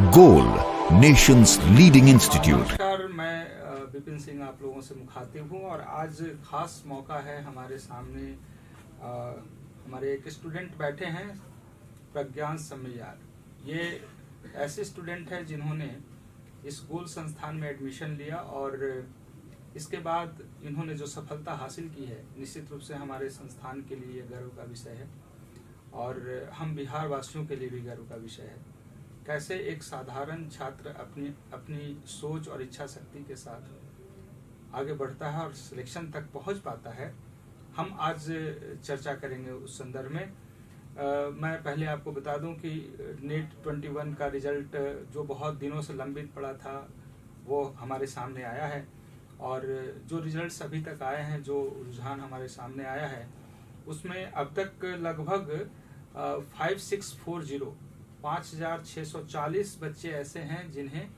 गोल, Nations leading institute. नमस्कार, मैं विपिन सिंह आप लोगों से मुखातिब हूँ और आज खास मौका है हमारे सामने। हमारे एक स्टूडेंट बैठे हैं, प्रज्ञान समैयार। ये ऐसे स्टूडेंट हैं जिन्होंने इस गोल संस्थान में एडमिशन लिया और इसके बाद इन्होंने जो सफलता हासिल की है, निश्चित रूप से हमारे संस्थान के लिए गर्व का विषय है और हम बिहार वासियों के लिए भी गर्व का विषय है। कैसे एक साधारण छात्र अपनी सोच और इच्छा शक्ति के साथ आगे बढ़ता है और सिलेक्शन तक पहुंच पाता है, हम आज चर्चा करेंगे उस संदर्भ में। मैं पहले आपको बता दूं कि नीट 21 का रिजल्ट जो बहुत दिनों से लंबित पड़ा था वो हमारे सामने आया है और जो रिजल्ट्स अभी तक आए हैं, जो रुझान हमारे सामने आया है, उसमें अब तक लगभग 5640 बच्चे ऐसे हैं जिन्हें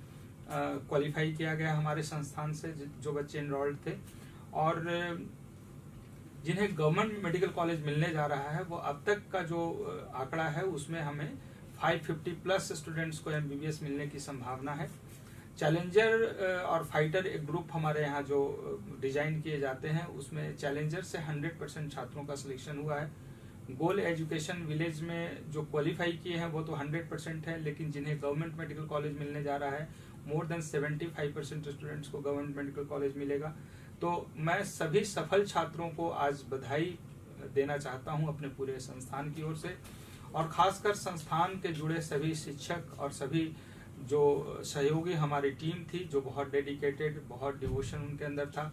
क्वालिफाई किया गया हमारे संस्थान से, जो बच्चे इनरोल्ड थे और जिन्हें गवर्नमेंट मेडिकल कॉलेज मिलने जा रहा है। वो अब तक का जो आंकड़ा है उसमें हमें 550 प्लस स्टूडेंट्स को एमबीबीएस मिलने की संभावना है। चैलेंजर और फाइटर एक ग्रुप हमारे यहाँ जो डिजाइन किए जाते हैं, उसमें चैलेंजर से 100% छात्रों का सिलेक्शन हुआ है। गोल एजुकेशन विलेज में जो क्वालिफाई किए हैं वो तो 100% है, लेकिन जिन्हें गवर्नमेंट मेडिकल कॉलेज मिलने जा रहा है, मोर देन 75% स्टूडेंट्स को गवर्नमेंट मेडिकल कॉलेज मिलेगा। तो मैं सभी सफल छात्रों को आज बधाई देना चाहता हूं अपने पूरे संस्थान की ओर से, और खासकर संस्थान के जुड़े सभी शिक्षक और सभी जो सहयोगी हमारी टीम थी, जो बहुत डेडिकेटेड, बहुत डिवोशन उनके अंदर था।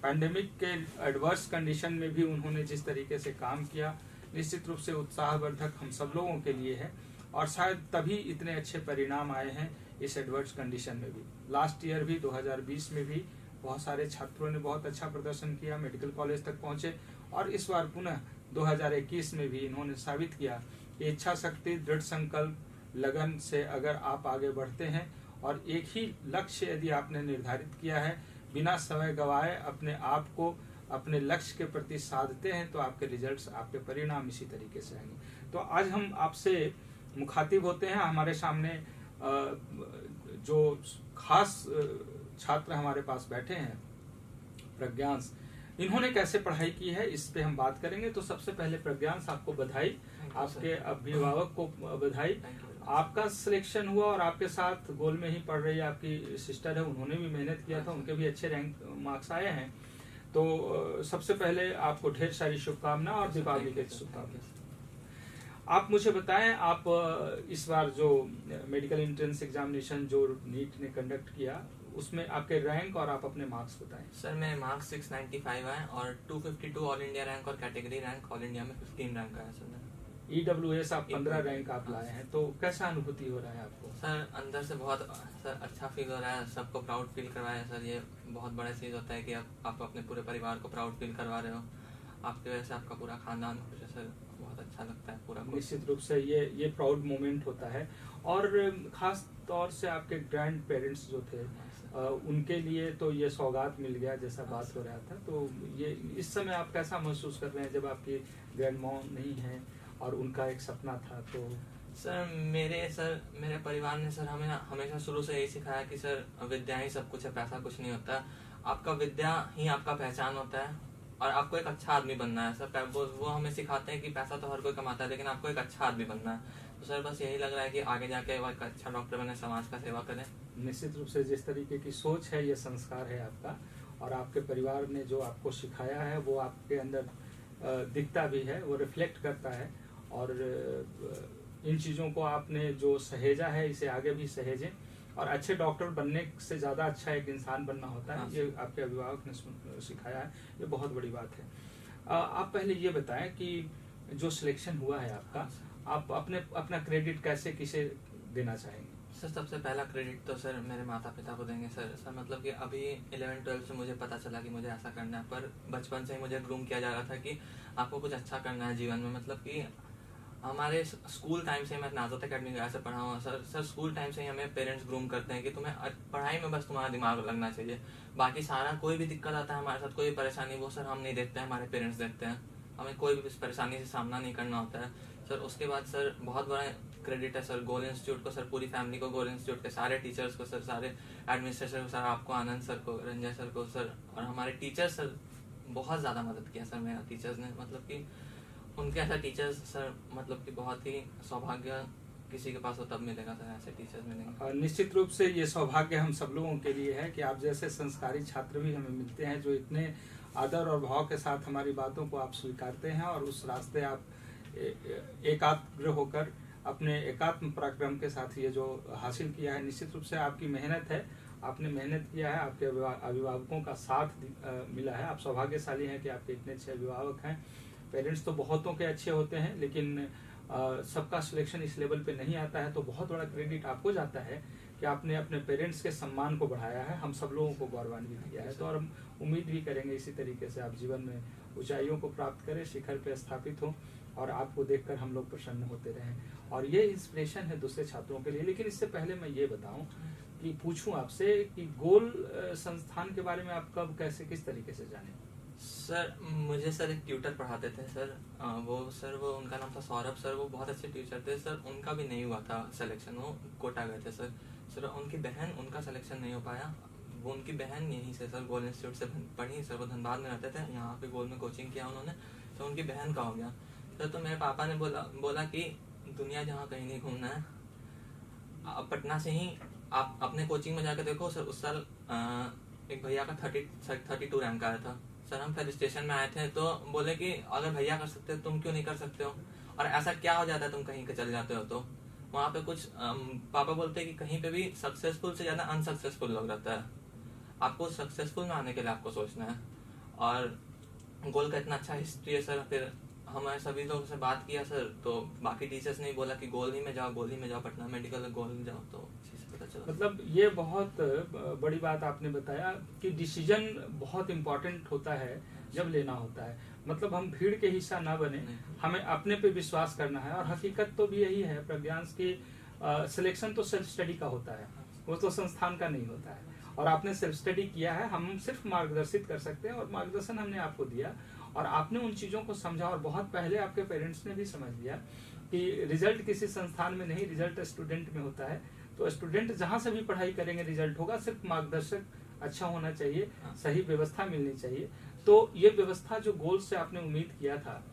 पैंडेमिक के एडवर्स कंडीशन में भी उन्होंने जिस तरीके से काम किया, निश्चित रूप से उत्साहवर्धक हम सब लोगों के लिए है और शायद तभी इतने अच्छे परिणाम आए हैं इस एडवर्स कंडीशन में भी। लास्ट ईयर भी 2020 में भी बहुत सारे छात्रों ने बहुत अच्छा प्रदर्शन किया, मेडिकल कॉलेज तक पहुंचे और इस बार पुनः 2021 में भी इन्होंने साबित किया कि इच्छा शक्ति, दृढ़ संकल्प, लगन से अगर आप आगे बढ़ते हैं और एक ही लक्ष्य यदि आपने निर्धारित किया है, बिना समय गवाए अपने आप को अपने लक्ष्य के प्रति साधते हैं, तो आपके रिजल्ट्स, आपके परिणाम इसी तरीके से आएंगे। तो आज हम आपसे मुखातिब होते हैं। हमारे सामने जो खास छात्र हमारे पास बैठे हैं, प्रज्ञांश, इन्होंने कैसे पढ़ाई की है इस पे हम बात करेंगे। तो सबसे पहले प्रज्ञांश, आपको बधाई, आपके अभिभावक को बधाई। आपका सिलेक्शन हुआ और आपके साथ गोल में ही पढ़ रही आपकी सिस्टर है, उन्होंने भी मेहनत किया था, उनके भी अच्छे रैंक मार्क्स आए हैं। तो सबसे पहले आपको ढेर सारी शुभकामना और दीपावली की शुभकामनाएं। आप मुझे बताएं, आप इस बार जो मेडिकल एंट्रेंस एग्जामिनेशन जो नीट ने कंडक्ट किया, उसमें आपके रैंक और आप अपने मार्क्स बताएं। सर मेरे मार्क्स 695 आए और 252 ऑल इंडिया रैंक और कैटेगरी रैंक ऑल इंडिया में 15 रैंक आया सर। EWS आप 15 रैंक आप लाए हैं, तो कैसा अनुभूति हो रहा है आपको? सर अंदर से बहुत सर अच्छा फील हो रहा है, सबको प्राउड फील करवाया है सर। ये बहुत बड़ा चीज़ होता है कि आप अपने पूरे परिवार को प्राउड फील करवा रहे हो, आपकी वजह से आपका पूरा खानदान खुश है सर। बहुत अच्छा लगता है पूरा। निश्चित रूप से ये प्राउड मोमेंट होता है और खास तौर से आपके ग्रैंड पेरेंट्स जो थे, उनके लिए तो ये सौगात मिल गया जैसा बात हो रहा था। तो ये इस समय आप कैसा महसूस कर रहे हैं जब आपकी ग्रैंड मॉम नहीं है और उनका एक सपना था? तो सर मेरे परिवार ने सर हमें हमेशा शुरू से यही सिखाया कि सर विद्या ही सब कुछ है, पैसा कुछ नहीं होता। आपका विद्या ही आपका पहचान होता है और आपको एक अच्छा आदमी बनना है सर। वो हमें सिखाते हैं कि पैसा तो हर कोई कमाता है, लेकिन आपको एक अच्छा आदमी बनना है। तो सर बस यही लग रहा है कि आगे जाके वो एक अच्छा डॉक्टर बने, समाज का सेवा करें। निश्चित रूप से जिस तरीके की सोच है, ये संस्कार है आपका, और आपके परिवार ने जो आपको सिखाया है वो आपके अंदर दिखता भी है, वो रिफ्लेक्ट करता है। और इन चीज़ों को आपने जो सहेजा है, इसे आगे भी सहेजें। और अच्छे डॉक्टर बनने से ज़्यादा अच्छा एक इंसान बनना होता है, ये आपके अभिभावक ने सिखाया है, ये बहुत बड़ी बात है। आप पहले ये बताएं कि जो सिलेक्शन हुआ है आपका, आप अपना क्रेडिट कैसे किसे देना चाहेंगे? सर सबसे पहला क्रेडिट तो सर मेरे माता पिता को देंगे सर। मतलब कि अभी 11-12 से मुझे पता चला कि मुझे ऐसा करना है, पर बचपन से ही मुझे ग्रूम किया जा रहा था कि आपको कुछ अच्छा करना है जीवन में। मतलब कि हमारे स्कूल टाइम से मैं नाज़त अकेडमी गया से पढ़ा हूँ सर। स्कूल टाइम से ही हमें पेरेंट्स ग्रूम करते हैं कि तुम्हें पढ़ाई में बस तुम्हारा दिमाग लगना चाहिए, बाकी सारा कोई भी दिक्कत आता है हमारे साथ, कोई परेशानी, वो सर हम नहीं देखते हैं, हमारे पेरेंट्स देखते हैं। हमें कोई भी परेशानी से सामना नहीं करना होता है सर। उसके बाद सर बहुत बड़ा क्रेडिट है सर गोल इंस्टीट्यूट को, सर पूरी फैमिली को, गोल इंस्टीट्यूट के सारे टीचर्स को सर, सारे एडमिनिस्ट्रेशन को सर, आपको, आनंद सर को, रंजय सर को सर, और हमारे टीचर्स सर बहुत ज़्यादा मदद किया सर मेरा टीचर्स ने, मतलब कि उनके ऐसा टीचर्स सर मतलब कि बहुत ही सौभाग्य किसी के पास हो तब मिलेगा सर, ऐसे टीचर्स मिलेंगे। निश्चित रूप से ये सौभाग्य हम सब लोगों के लिए है कि आप जैसे संस्कारी छात्र भी हमें मिलते हैं जो इतने आदर और भाव के साथ हमारी बातों को आप स्वीकारते हैं और उस रास्ते आप एकाग्र होकर अपने एकात्म पराक्रम के साथ ये जो हासिल किया है, निश्चित रूप से आपकी मेहनत है, आपने मेहनत किया है, आपके अभिभावकों का साथ मिला है। आप सौभाग्यशाली हैं कि आपके इतने अच्छे अभिभावक हैं। पेरेंट्स तो बहुतों के अच्छे होते हैं, लेकिन सबका सिलेक्शन इस लेवल पे नहीं आता है, तो बहुत बड़ा क्रेडिट आपको जाता है कि आपने अपने पेरेंट्स के सम्मान को बढ़ाया है, हम सब लोगों को गौरवान्वित किया है। तो और हम उम्मीद भी करेंगे इसी तरीके से आप जीवन में ऊंचाइयों को प्राप्त करें, शिखर पे स्थापित हो और आपको देखकर हम लोग प्रसन्न होते रहें, और ये इंस्पिरेशन है दूसरे छात्रों के लिए। लेकिन इससे पहले मैं ये बताऊं कि पूछूं आपसे कि गोल संस्थान के बारे में आप कब कैसे किस तरीके से जाने? सर मुझे सर एक ट्यूटर पढ़ाते थे सर, वो उनका नाम था सौरभ सर, वो बहुत अच्छे टीचर थे सर। उनका भी नहीं हुआ था सिलेक्शन, वो कोटा गए थे सर उनकी बहन, उनका सिलेक्शन नहीं हो पाया। वो उनकी बहन यहीं से सर गोल इंस्टीट्यूट से पढ़ी सर, वो धनबाद में रहते थे, यहाँ पे गोल में कोचिंग किया उन्होंने, तो उनकी बहन का हो गया सर। तो मेरे पापा ने बोला कि दुनिया जहाँ कहीं नहीं घूमना है, आप पटना से ही आप अपने कोचिंग में जाकर देखो सर। उस साल एक भैया का 32 रैंक आया था सर। हम फिर स्टेशन में आए थे तो बोले कि अगर भैया कर सकते तुम क्यों नहीं कर सकते हो, और ऐसा क्या हो जाता है तुम कहीं के चले जाते हो। तो वहाँ पे कुछ पापा बोलते हैं कि कहीं पे भी सक्सेसफुल से ज्यादा अनसक्सेसफुल लोग रहता है, आपको सक्सेसफुल में आने के लिए आपको सोचना है। और गोल का इतना अच्छा हिस्ट्री है सर। फिर हमारे सभी लोगों से बात किया सर, तो बाकी टीचर्स ने बोला कि गोल ही में जाओ, पटना मेडिकल गोल में जाओ, तो मतलब ये बहुत बड़ी बात आपने बताया कि डिसीजन बहुत इम्पोर्टेंट होता है जब लेना होता है। मतलब हम भीड़ के हिस्सा ना बने, हमें अपने पे विश्वास करना है। और हकीकत तो भी यही है, प्रज्ञांश की सिलेक्शन तो सेल्फ स्टडी का होता है, वो तो संस्थान का नहीं होता है। और आपने सेल्फ स्टडी किया है, हम सिर्फ मार्गदर्शित कर सकते हैं और मार्गदर्शन हमने आपको दिया और आपने उन चीजों को समझा। और बहुत पहले आपके पेरेंट्स ने भी समझ लिया कि रिजल्ट किसी संस्थान में नहीं, रिजल्ट स्टूडेंट में होता है। तो स्टूडेंट जहां से भी पढ़ाई करेंगे रिजल्ट होगा, सिर्फ मार्गदर्शक अच्छा होना चाहिए, सही व्यवस्था मिलनी चाहिए। तो ये व्यवस्था जो गोल से आपने उम्मीद किया था,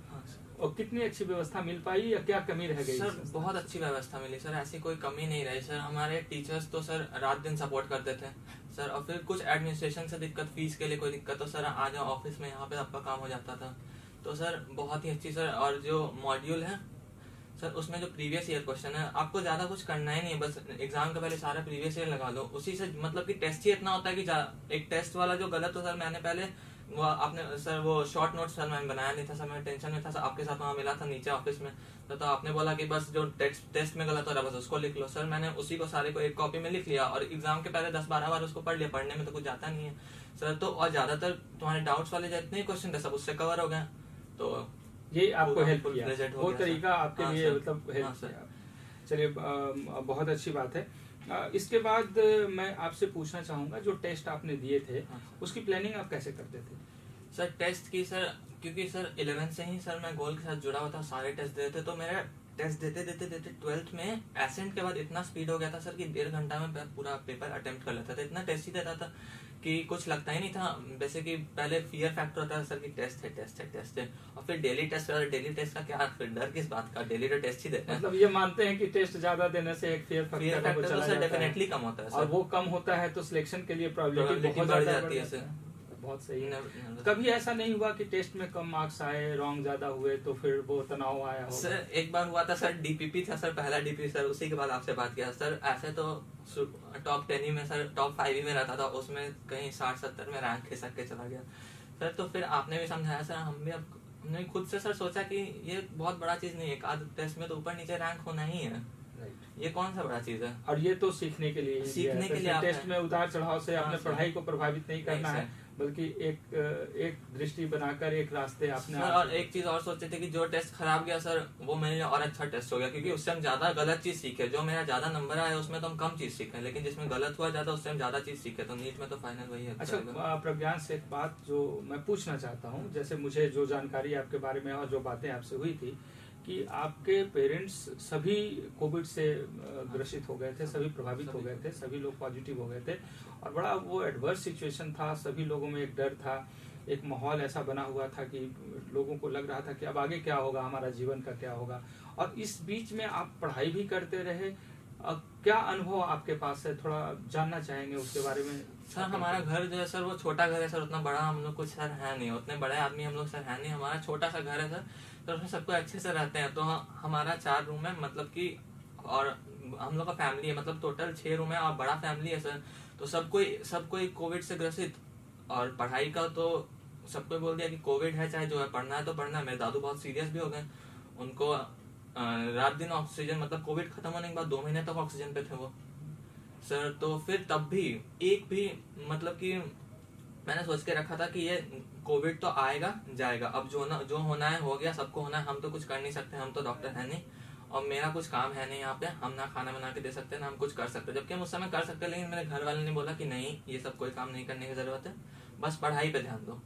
और कितनी अच्छी व्यवस्था मिल पाई या क्या कमी रह गई? सर बहुत अच्छी व्यवस्था मिली सर, ऐसी कोई कमी नहीं रही सर। हमारे टीचर्स तो सर रात दिन सपोर्ट करते थे सर। और फिर कुछ एडमिनिस्ट्रेशन से दिक्कत, फीस के लिए कोई दिक्कत, तो सर आ जाओ ऑफिस में, यहाँ पे आपका काम हो जाता था। तो सर बहुत ही अच्छी सर। और जो मॉड्यूल है सर, उसमें जो प्रीवियस ईयर क्वेश्चन है, आपको ज्यादा कुछ करना ही नहीं है, बस एग्जाम के पहले सारा प्रीवियस ईयर लगा लो, उसी से मतलब कि टेस्ट ही इतना होता है कि एक टेस्ट वाला जो गलत हो सर, मैंने पहले वो आपने सर वो शॉर्ट नोट सर मैंने बनाया नहीं था सर, मैं टेंशन में था सर, आपके साथ वहाँ मिला था नीचे ऑफिस में, तो आपने बोला कि बस जो टेस्ट में गलत हो रहा है बस उसको लिख लो सर। मैंने उसी को सारे को एक कॉपी में लिख लिया और एग्जाम के पहले 10-12 बार उसको पढ़ लिया, पढ़ने में तो कुछ जाता नहीं है सर। तो और ज्यादातर तुम्हारे डाउट्स वाले जितने क्वेश्चन थे सब उससे कवर हो गए। तो ये आपको हेल्प किया, वो तरीका आपके लिए मतलब हेल्प किया। चलिए बहुत अच्छी बात है। इसके बाद मैं आपसे पूछना चाहूंगा, जो टेस्ट आपने दिए थे उसकी प्लानिंग आप कैसे करते थे? सर टेस्ट की सर, क्योंकि सर 11th से ही सर मैं गोल के साथ जुड़ा हुआ था, सारे टेस्ट देते थे। तो मेरा टेस्ट देते 12th में एसेंट के बाद इतना स्पीड हो गया था सर कि 1.5 घंटा में पूरा पेपर अटेम्प्ट कर लेता था। इतना टेस्ट ही देता था कि कुछ लगता ही नहीं था। वैसे कि पहले फियर फैक्टर होता है सर कि टेस्ट है, और फिर डेली टेस्ट का क्या, फिर डर किस बात का, डेली तो टेस्ट ही देते हैं। मतलब ये मानते हैं कि टेस्ट ज्यादा देने से एक फियर फैक्टर तो सर डेफिनेटली कम होता है, और वो कम होता है तो सिलेक्शन के लिए प्रोबेबिलिटी बढ़ जाती है सर। बहुत सही। कभी ऐसा नहीं हुआ कि टेस्ट में कम मार्क्स आए, रॉन्ग ज्यादा हुए, तो फिर वो तनाव आया हो? सर एक बार हुआ था सर, डीपीपी था सर, पहला डीपीपी सर, उसी के बाद आपसे बात किया सर। ऐसे तो टॉप 10 ही में सर, टॉप 5 ही में रहता था, उसमें कहीं 60-70 में रैंक खिसक के चला गया सर। तो फिर आपने भी समझाया सर, हमने खुद से सर सोचा कि ये बहुत बड़ा चीज नहीं है, एक आध टेस्ट में तो ऊपर नीचे रैंक होना ही है, ये कौन सा बड़ा चीज है। और ये तो सीखने के लिए टेस्ट में उतार चढ़ाव से आपने पढ़ाई को प्रभावित नहीं करना है, बल्कि एक दृष्टि बनाकर एक रास्ते आपने। और एक चीज और सोचे थे कि जो टेस्ट खराब गया सर, वो मेरे लिए और अच्छा टेस्ट हो गया, क्योंकि उससे हम ज्यादा गलत चीज सीखे। जो मेरा ज्यादा नंबर आया उसमें तो हम कम चीज सीखे, लेकिन जिसमें गलत हुआ ज्यादा उससे हम ज्यादा चीज सीखे। तो नीट में तो फाइनल वही है। अच्छा प्रज्ञान से एक बात जो मैं पूछना चाहता हूँ, जैसे मुझे जो जानकारी आपके बारे में और जो बातें आपसे हुई थी कि आपके पेरेंट्स सभी कोविड से ग्रसित हो गए थे, सभी प्रभावित हो गए थे, सभी लोग पॉजिटिव हो गए थे और बड़ा वो एडवर्स सिचुएशन था। सभी लोगों में एक डर था, एक माहौल ऐसा बना हुआ था कि लोगों को लग रहा था कि अब आगे क्या होगा, हमारा जीवन का क्या होगा। और इस बीच में आप पढ़ाई भी करते रहे। क्या अनुभव आपके पास है, थोड़ा जानना चाहेंगे उसके बारे में। सर हमारा घर जो है सर वो छोटा घर है सर, उतना बड़ा हम लोग कुछ सर है नहीं, उतने बड़े आदमी हम लोग सर है नहीं, हमारा छोटा सा घर है सर। तो उसमें सबको अच्छे से रहते हैं। तो हमारा 4 रूम है मतलब कि, और हम लोग का फैमिली है मतलब टोटल 6 रूम है और बड़ा फैमिली है सर। तो सब कोई कोविड से ग्रसित। और पढ़ाई का तो सबको बोल दिया कि कोविड है, चाहे जो है पढ़ना है तो पढ़ना है। मेरे दादू बहुत सीरियस भी हो गए, उनको रात दिन ऑक्सीजन, मतलब कोविड खत्म होने के बाद 2 महीने तक ऑक्सीजन पे थे वो सर। तो फिर तब भी एक भी मतलब कि मैंने सोच के रखा था कि ये कोविड तो आएगा जाएगा, अब जो होना है हो गया, सबको होना है, हम तो कुछ कर नहीं सकते, हम तो डॉक्टर है नहीं और मेरा कुछ काम है नहीं यहाँ पे, हम ना खाना बना के दे सकते ना हम कुछ कर सकते, जबकि हम उस समय कर सकते। लेकिन मेरे घर वाले ने बोला कि नहीं, ये सब कोई काम नहीं करने की जरूरत है, बस पढ़ाई पे ध्यान दो।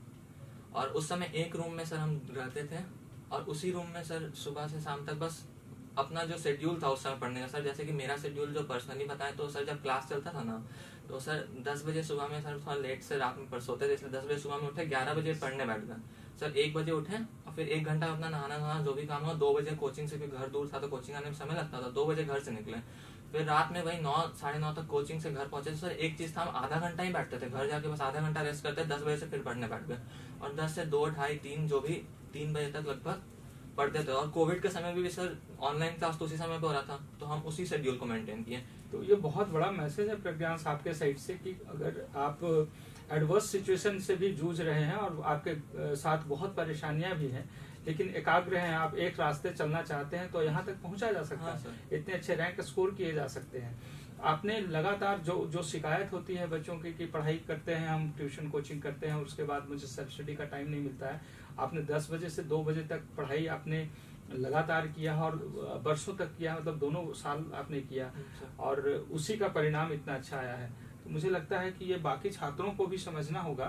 और उस समय एक रूम में सर हम रहते थे और उसी रूम में सर सुबह से शाम तक बस अपना जो शेड्यूल था उस समय पढ़ने का सर, जैसे कि मेरा शेड्यूल जो पर्सनली बताएं तो सर जब क्लास चलता था ना तो सर 10 बजे सुबह में सर थोड़ा लेट से रात में सोते थे, इसलिए 10 बजे सुबह में उठे, 11 बजे पढ़ने बैठ गए सर, 1 बजे उठे और फिर 1 घंटा अपना नहाना जो भी काम हुआ, 2 बजे कोचिंग से, घर दूर था तो कोचिंग आने में समय लगता था, 2 बजे घर से निकले, फिर रात में वही 9 साढ़े 9 तक कोचिंग से घर पहुंचे सर। एक चीज था, हम आधा घंटा ही बैठते थे, घर जाके बस आधा घंटा रेस्ट करते, 10 बजे से फिर पढ़ने बैठ गए और 10 से 2 ढाई 3 जो भी 3 बजे तक लगभग पढ़ते थे। और कोविड के समय भी सर ऑनलाइन क्लास तो उसी समय पे हो रहा था, तो हम उसी शेड्यूल को मेंटेन किए। तो ये बहुत बड़ा मैसेज है प्रज्ञांश आपके साइड से कि अगर आप एडवर्स सिचुएशन से भी जूझ रहे हैं और आपके साथ बहुत परेशानियां भी हैं, लेकिन एकाग्र हैं, आप एक रास्ते चलना चाहते हैं तो यहाँ तक पहुंचा जा सकता है, इतने अच्छे रैंक स्कोर किए जा सकते हैं। आपने लगातार जो शिकायत होती है बच्चों की कि पढ़ाई करते हैं, हम ट्यूशन कोचिंग करते हैं, उसके बाद मुझे सेल्फ स्टडी का टाइम नहीं मिलता है, आपने 10 बजे से 2 बजे तक पढ़ाई आपने लगातार किया और वर्षों तक किया, मतलब 2 साल आपने किया और उसी का परिणाम इतना अच्छा आया है। तो मुझे लगता है कि ये बाकी छात्रों को भी समझना होगा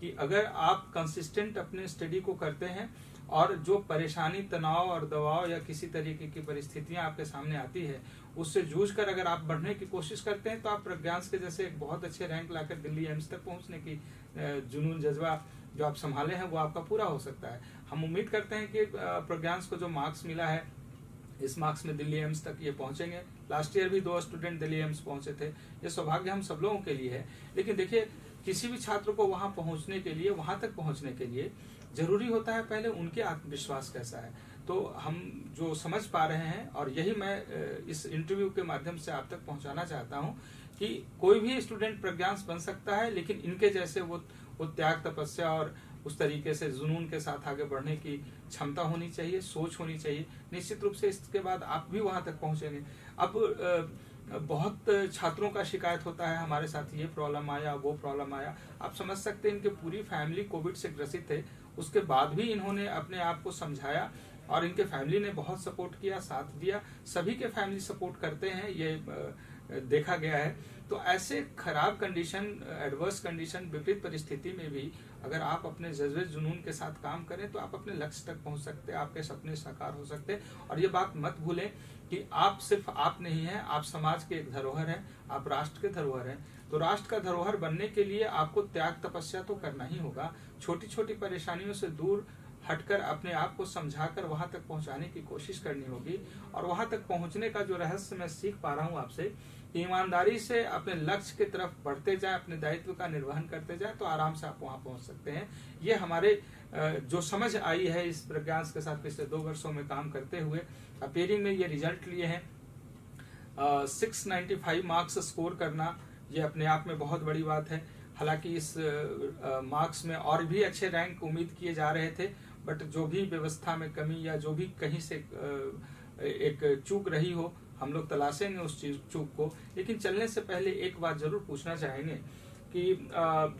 कि अगर आप कंसिस्टेंट अपने स्टडी को करते हैं और जो परेशानी, तनाव और दबाव या किसी तरीके की परिस्थितियां आपके सामने आती है, उससे जूझकर अगर आप बढ़ने की कोशिश करते हैं तो आप प्रज्ञांश के जैसे एक बहुत अच्छे रैंक लाकर दिल्ली एम्स तक पहुंचने की जुनून, जज्बा जो आप संभाले हैं वो आपका पूरा हो सकता है। हम उम्मीद करते हैं कि प्रज्ञांश को जो मार्क्स मिला है, इस मार्क्स में दिल्ली एम्स तक ये पहुंचेंगे। लास्ट ईयर भी 2 स्टूडेंट दिल्ली एम्स पहुंचे थे, ये सौभाग्य हम सब लोगों के लिए है। लेकिन देखिए, किसी भी छात्र को वहां पहुंचने के लिए, वहां तक पहुंचने के लिए जरूरी होता है पहले उनके आत्मविश्वास कैसा है। तो हम जो समझ पा रहे हैं, और यही मैं इस इंटरव्यू के माध्यम से आप तक पहुंचाना चाहता हूं कि कोई भी स्टूडेंट प्रज्ञांश बन सकता है, लेकिन इनके जैसे वो त्याग, तपस्या और उस तरीके से जुनून के साथ आगे बढ़ने की क्षमता होनी चाहिए, सोच होनी चाहिए। निश्चित रूप से इसके बाद आप भी वहां तक पहुंचेंगे। अब बहुत छात्रों का शिकायत होता है, हमारे साथ ये प्रॉब्लम आया, वो प्रॉब्लम आया। आप समझ सकते हैं इनकी पूरी फैमिली कोविड से ग्रसित थे, उसके बाद भी इन्होंने अपने आप को समझाया और इनके फैमिली ने बहुत सपोर्ट किया, साथ दिया। सभी के फैमिली सपोर्ट करते हैं, ये देखा गया है। तो ऐसे खराब कंडीशन, एडवर्स कंडीशन, विपरीत परिस्थिति में भी अगर आप अपने जज्बे, जुनून के साथ काम करें तो आप अपने लक्ष्य तक पहुंच सकते हैं, आपके सपने साकार हो सकते हैं। और ये बात मत भूलें कि आप सिर्फ आप नहीं हैं, आप समाज के एक धरोहर हैं, आप राष्ट्र के धरोहर हैं। तो राष्ट्र का धरोहर बनने के लिए आपको त्याग, तपस्या तो करना ही होगा। छोटी छोटी परेशानियों से दूर हटकर अपने आप को समझाकर वहां तक पहुंचाने की कोशिश करनी होगी। और वहां तक पहुंचने का जो रहस्य मैं सीख पा रहा हूं आपसे, ईमानदारी से अपने लक्ष्य की तरफ बढ़ते जाएं, अपने दायित्व का निर्वहन करते जाएं, तो आराम से आप वहां पहुंच सकते हैं। ये हमारे जो समझ आई है इस प्रज्ञांश के साथ पिछले 2 वर्षों में काम करते हुए, अपेयरिंग में ये रिजल्ट लिए हैं। 695 मार्क्स स्कोर करना ये अपने आप में बहुत बड़ी बात है। हालांकि इस मार्क्स में और भी अच्छे रैंक उम्मीद किए जा रहे थे, बट जो भी व्यवस्था में कमी या जो भी कहीं से एक चूक रही हो, हम लोग तलाशेंगे उस चूक को। लेकिन चलने से पहले एक बात जरूर पूछना चाहेंगे कि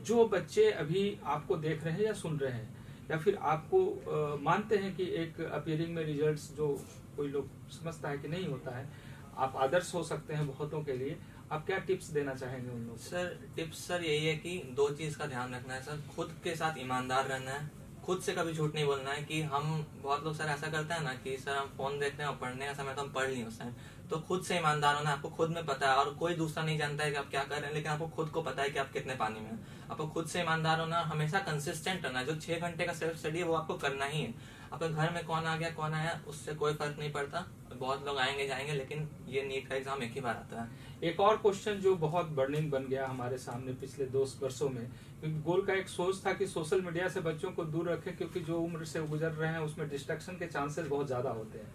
जो बच्चे अभी आपको देख रहे हैं या सुन रहे हैं, या फिर आपको मानते हैं कि एक अपीयरिंग में रिजल्ट्स जो कोई लोग समझता है कि नहीं होता है, आप आदर्श हो सकते हैं बहुतों के लिए, आप क्या टिप्स देना चाहेंगे उन लोगों को? सर टिप्स सर यही है कि 2 चीज का ध्यान रखना है सर। खुद के साथ ईमानदार रहना है, खुद से कभी झूठ नहीं बोलना है कि हम बहुत लोग सर ऐसा करते हैं ना कि सर हम फोन देखते हैं और पढ़ने का समय तो हम पढ़ नहीं उस टाइम। तो खुद से ईमानदार होना, आपको खुद में पता है और कोई दूसरा नहीं जानता है कि आप क्या कर रहे हैं, लेकिन आपको खुद को पता है कि आप कितने पानी में हैं। आपको खुद से ईमानदार होना, हमेशा कंसिस्टेंट रहना। जो 6 घंटे का सेल्फ स्टडी है वो आपको करना ही है। आपके घर में कौन आ गया कौन आया उससे कोई फर्क नहीं पड़ता, बहुत लोग आएंगे जाएंगे, लेकिन ये नीट का एग्जाम एक ही बार आता है। एक और क्वेश्चन जो बहुत बर्निंग बन गया हमारे सामने पिछले 2 वर्षों में, क्योंकि गोल का एक सोच था कि सोशल मीडिया से बच्चों को दूर रखें, क्योंकि जो उम्र से गुजर रहे हैं उसमें डिस्ट्रैक्शन के चांसेस बहुत ज्यादा होते हैं।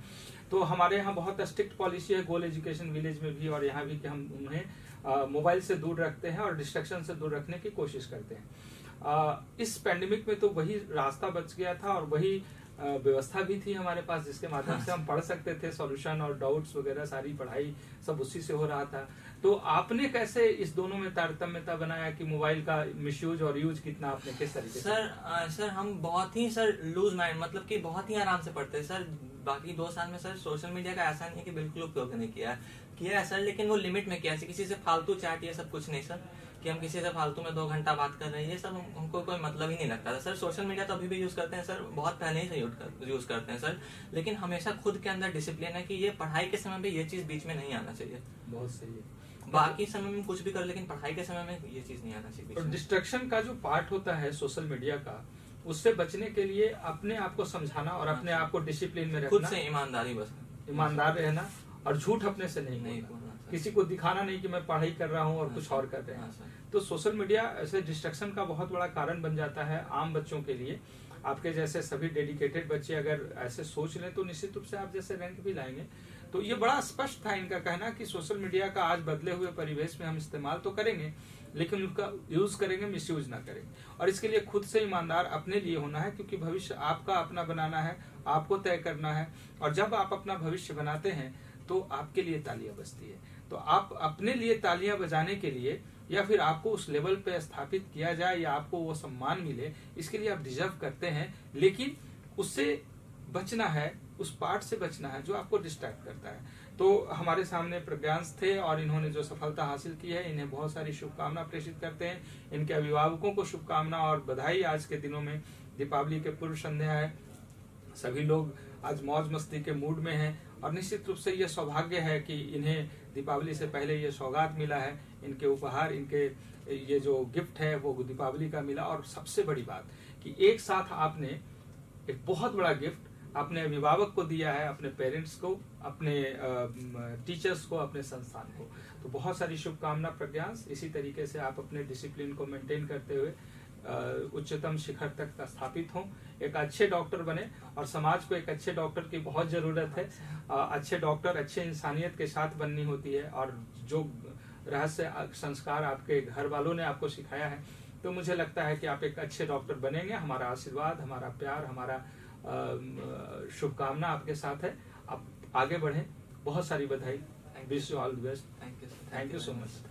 तो हमारे यहाँ बहुत स्ट्रिक्ट पॉलिसी है गोल एजुकेशन विलेज में भी और यहाँ भी कि हम उन्हें मोबाइल से दूर रखते हैं और डिस्ट्रैक्शन से दूर रखने की कोशिश करते हैं। इस पैंडेमिक में तो वही रास्ता बच गया था और वही व्यवस्था भी थी हमारे पास जिसके माध्यम से हम पढ़ सकते थे। सॉल्यूशन और डाउट्स वगैरह सारी पढ़ाई सब उसी से हो रहा था। तो आपने कैसे इस दोनों में तारतम्यता बनाया कि मोबाइल का मिसयूज और यूज कितना आपने किस तरीके से? सर हम बहुत ही सर लूज माइंड, मतलब कि बहुत ही आराम से पढ़ते हैं सर। बाकी 2 साल में सर सोशल मीडिया का ऐसा नहीं है कि बिल्कुल उपयोग नहीं किया है सर, लेकिन वो लिमिट में किया। किसी से फालतू चैट ये सब कुछ नहीं सर, कि हम किसी से फालतू में 2 घंटा बात कर रहे हैं, ये सब हमको कोई मतलब ही नहीं लगता था सर। सोशल मीडिया तो अभी भी यूज करते हैं सर, बहुत पहले ही से यूज करते हैं सर, लेकिन हमेशा खुद के अंदर डिसिप्लिन है कि ये पढ़ाई के समय में ये चीज बीच में नहीं आना चाहिए। बहुत सही है। बाकी समय में कुछ भी कर, लेकिन पढ़ाई के समय में ये चीज नहीं आना चाहिए। और डिस्ट्रैक्शन का जो पार्ट होता है सोशल मीडिया का, उससे बचने के लिए अपने आप को समझाना और अपने आप को डिसिप्लिन में रखना, खुद से ईमानदारी, बस ईमानदार रहना और झूठ अपने से नहीं बोलना, किसी को दिखाना नहीं कि मैं पढ़ाई कर रहा हूँ और कुछ और कर रहे हैं। तो सोशल मीडिया ऐसे डिस्ट्रैक्शन का बहुत बड़ा कारण बन जाता है आम बच्चों के लिए। आपके जैसे सभी डेडिकेटेड बच्चे अगर ऐसे सोच लें तो निश्चित रूप से आप जैसे रैंक भी लाएंगे। तो ये बड़ा स्पष्ट था इनका कहना कि सोशल मीडिया का आज बदले हुए परिवेश में हम इस्तेमाल तो करेंगे, लेकिन उसका यूज करेंगे, मिसयूज ना करेंगे। और इसके लिए खुद से ईमानदार अपने लिए होना है, क्योंकि भविष्य आपका अपना बनाना है, आपको तय करना है। और जब आप अपना भविष्य बनाते हैं तो आपके लिए तालियां बजती है। तो आप अपने लिए तालियां बजाने के लिए या फिर आपको उस लेवल पे स्थापित किया जाए या आपको वो सम्मान मिले, इसके लिए आप डिजर्व करते हैं, लेकिन उससे बचना है, उस पार्ट से बचना है जो आपको डिस्ट्रैक्ट करता है। तो हमारे सामने प्रज्ञांश थे और इन्होंने जो सफलता हासिल की है, इन्हें बहुत सारी शुभकामना प्रेषित करते हैं। इनके अभिभावकों को शुभकामना और बधाई। आज के दिनों में दीपावली के पूर्व संध्या है, सभी लोग आज मौज मस्ती के मूड में हैं और निश्चित रूप से यह सौभाग्य है कि इन्हें दीपावली से पहले ये सौगात मिला है, इनके उपहार, इनके ये जो गिफ्ट है वो दीपावली का मिला। और सबसे बड़ी बात कि एक साथ आपने एक बहुत बड़ा गिफ्ट अपने अभिभावक को दिया है, अपने पेरेंट्स को, अपने टीचर्स को, अपने संस्थान को। तो बहुत सारी शुभकामना प्रज्ञांश। इसी तरीके से आप अपने डिसिप्लिन को मेंटेन करते हुए उच्चतम शिखर तक स्थापित हों, एक अच्छे डॉक्टर बने। और समाज को एक अच्छे डॉक्टर की बहुत जरूरत है। अच्छे डॉक्टर अच्छे इंसानियत के साथ बननी होती है। और जो रहस्य संस्कार आपके घर वालों ने आपको सिखाया है, तो मुझे लगता है कि आप एक अच्छे डॉक्टर बनेंगे। हमारा आशीर्वाद, हमारा प्यार, हमारा शुभकामना आपके साथ है। आप आगे बढ़ें। बहुत सारी बधाई। Wish you all the best. Thank you so much.